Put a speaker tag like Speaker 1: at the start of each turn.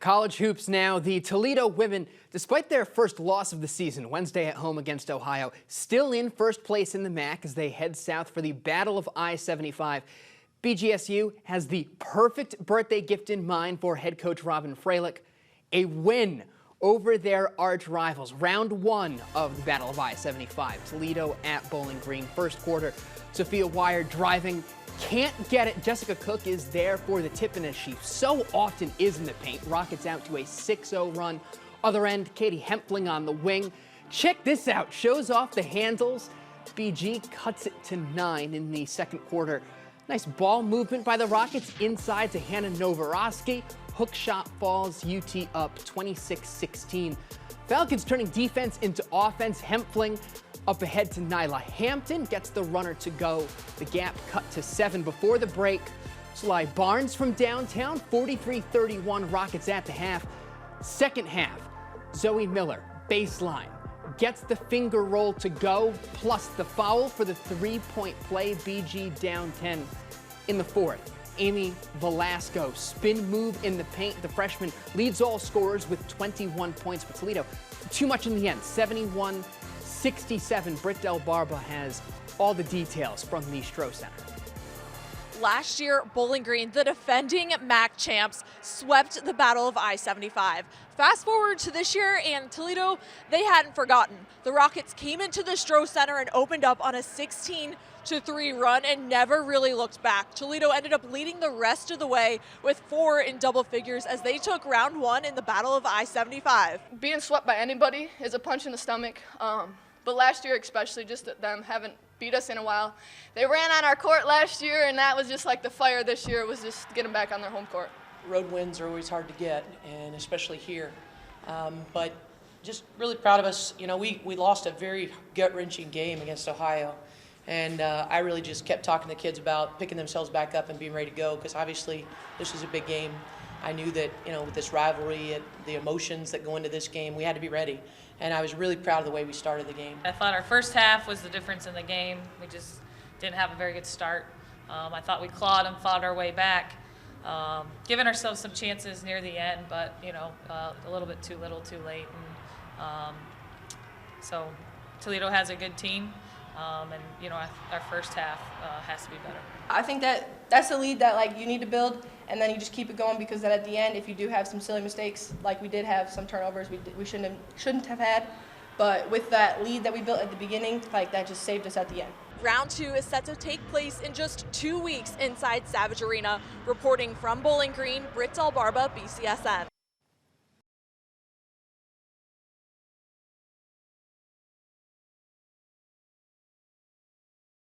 Speaker 1: College hoops now. The Toledo women, despite their first loss of the season Wednesday at home against Ohio, still in first place in the MAC as they head south for the Battle of I-75. BGSU has the perfect birthday gift in mind for head coach Robin Freilich, a win over their arch rivals. Round one of the Battle of I-75. Toledo at Bowling Green. First quarter, Sophia Wire driving. Can't get it. Jessica Cook is there for the tip, and as she so often is in the paint, Rockets out to a 6-0 run. Other end, Katie Hempfling on the wing. Check this out. Shows off the handles. BG cuts it to 9 in the second quarter. Nice ball movement by the Rockets inside to Hannah Novoroski. Hook shot falls, UT up 26-16. Falcons turning defense into offense. Hempfling up ahead to Nyla Hampton, gets the runner to go. The gap cut to 7 before the break. Sly Barnes from downtown, 43-31 Rockets at the half. Second half, Zoe Miller, baseline, gets the finger roll to go, plus the foul for the three-point play. BG down 10 in the fourth. Amy Velasco, spin move in the paint. The freshman leads all scorers with 21 points for Toledo. Too much in the end, 71-67. Britt Del Barba has all the details from the Stroh Center.
Speaker 2: Last year, Bowling Green, the defending MAC champs, swept the Battle of I-75. Fast forward to this year, and Toledo, they hadn't forgotten. The Rockets came into the Stroh Center and opened up on a 16-3 run and never really looked back. Toledo ended up leading the rest of the way with 4 in double figures as they took round 1 in the Battle of I-75.
Speaker 3: Being swept by anybody is a punch in the stomach, but last year especially, just that them haven't beat us in a while. They ran on our court last year, and that was just like the fire this year was just getting back on their home court.
Speaker 4: Road wins are always hard to get, and especially here. But just really proud of us. You know, we lost a very gut-wrenching game against Ohio, and I really just kept talking to the kids about picking themselves back up and being ready to go, because obviously this was a big game. I knew that, you know, with this rivalry, the emotions that go into this game, we had to be ready. And I was really proud of the way we started the game.
Speaker 5: I thought our first half was the difference in the game. We just didn't have a very good start. I thought we clawed and fought our way back, giving ourselves some chances near the end, but, you know, a little bit too little, too late. And so Toledo has a good team, and, you know, our first half has to be better.
Speaker 6: I think that's a lead that, like, you need to build, and then you just keep it going, because then at the end, if you do have some silly mistakes, like we did have some turnovers we shouldn't have had, but with that lead that we built at the beginning, like, that just saved us at the end.
Speaker 2: Round 2 is set to take place in just 2 weeks inside Savage Arena. Reporting from Bowling Green, Britt Del Barba, BCSN.